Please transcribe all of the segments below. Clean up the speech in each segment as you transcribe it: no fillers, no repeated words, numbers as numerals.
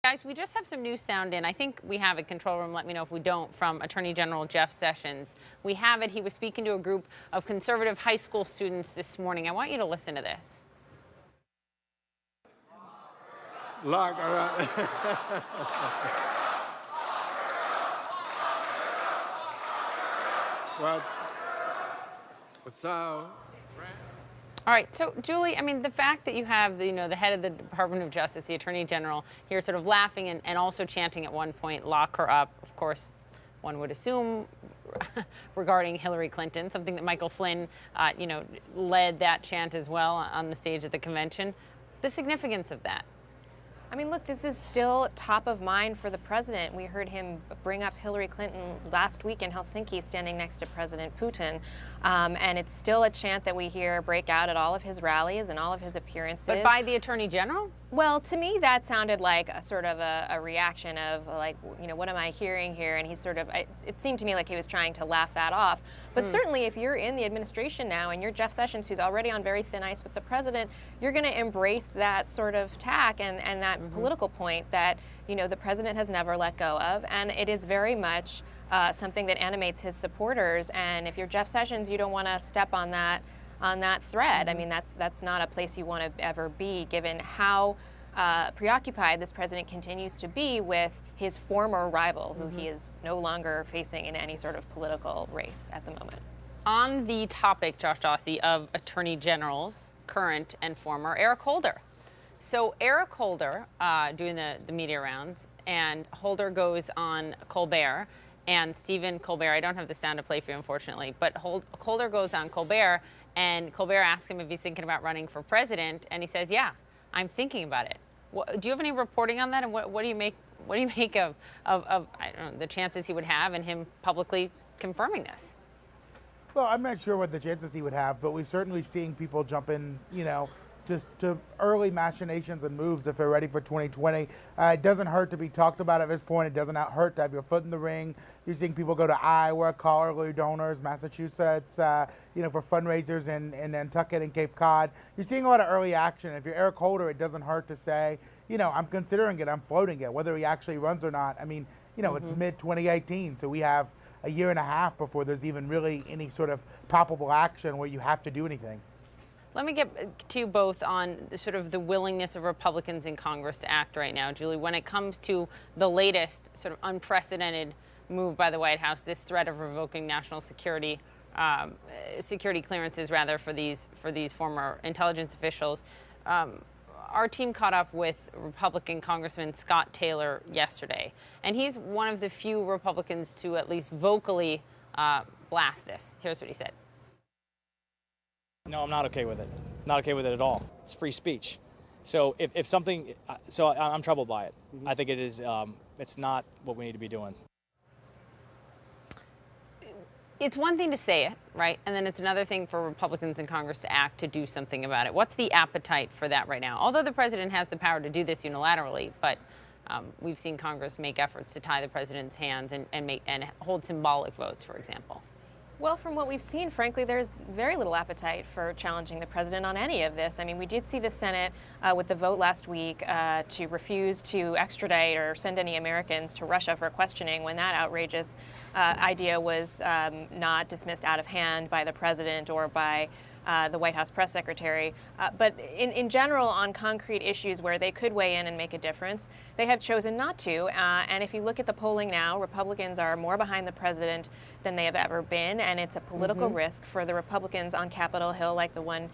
Guys, we just have some new sound in. I think we have it, control room. Let me know if we don't, from Attorney General Jeff Sessions. We have it. He was speaking to a group of conservative high school students this morning. I want you to listen to this. Look, well, so. All right, so Julie, I mean, the fact that you have the head of the Department of Justice, the Attorney General, here sort of laughing and also chanting at one point, "Lock her up," of course, one would assume regarding Hillary Clinton, something that Michael Flynn, led that chant as well on the stage at the convention. The significance of that. I mean, look, this is still top of mind for the president. We heard him bring up Hillary Clinton last week in Helsinki, standing next to President Putin. And it's still a chant that we hear break out at all of his rallies and all of his appearances. But by the Attorney General? Well, to me, that sounded like a sort of a reaction of like, what am I hearing here? And he's sort of, it seemed to me like he was trying to laugh that off. But certainly if you're in the administration now and you're Jeff Sessions, who's already on very thin ice with the president, you're going to embrace that sort of tack and that political point that, the president has never let go of. And it is very much something that animates his supporters. And if you're Jeff Sessions, you don't want to step on that thread. I mean, that's not a place you want to ever be, given how preoccupied this president continues to be with his former rival, who he is no longer facing in any sort of political race at the moment. On the topic, Josh Dawsey, of attorney generals, current and former, Eric Holder. So Eric Holder doing the media rounds, and Holder goes on Colbert, and Stephen Colbert, I don't have the sound to play for you, unfortunately, but Holder goes on Colbert, and Colbert asks him if he's thinking about running for president, and he says, "Yeah, I'm thinking about it." Do you have any reporting on that, and what do you make? What do you make of I don't know, the chances he would have and him publicly confirming this? Well, I'm not sure what the chances he would have, but we're certainly seeing people jump in, just to early machinations and moves if they're ready for 2020. It doesn't hurt to be talked about at this point. It doesn't hurt to have your foot in the ring. You're seeing people go to Iowa, call early donors, Massachusetts, for fundraisers in Nantucket and Cape Cod. You're seeing a lot of early action. If you're Eric Holder, it doesn't hurt to say, I'm considering it, I'm floating it, whether he actually runs or not. I mean, it's mid-2018, so we have a year and a half before there's even really any sort of palpable action where you have to do anything. Let me get to you both on sort of the willingness of Republicans in Congress to act right now. Julie, when it comes to the latest sort of unprecedented move by the White House, this threat of revoking national security clearances, rather, for these former intelligence officials, our team caught up with Republican Congressman Scott Taylor yesterday, and he's one of the few Republicans to at least vocally blast this. Here's what he said. No, I'm not okay with it. Not okay with it at all. It's free speech. So if something, so I'm troubled by it. I think it is, it's not what we need to be doing. It's one thing to say it, right? And then it's another thing for Republicans in Congress to act, to do something about it. What's the appetite for that right now? Although the president has the power to do this unilaterally, but we've seen Congress make efforts to tie the president's hands and hold symbolic votes, for example. Well, from what we've seen, frankly, there's very little appetite for challenging the president on any of this. I mean, we did see the Senate with the vote last week to refuse to extradite or send any Americans to Russia for questioning when that outrageous idea was not dismissed out of hand by the president or by the White House press secretary. But in general, on concrete issues where they could weigh in and make a difference, they have chosen not to. And if you look at the polling now, Republicans are more behind the president than they have ever been. And it's a political risk for the Republicans on Capitol Hill, like the one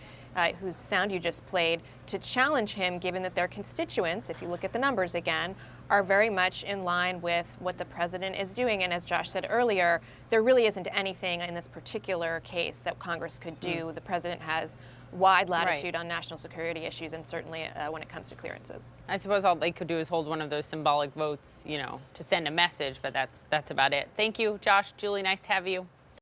whose sound you just played, to challenge him, given that their constituents, if you look at the numbers again, are very much in line with what the president is doing. And as Josh said earlier, there really isn't anything in this particular case that Congress could do. The president has wide latitude on national security issues, and certainly when it comes to clearances. I suppose all they could do is hold one of those symbolic votes, to send a message, but that's about it. Thank you, Josh, Julie, nice to have you.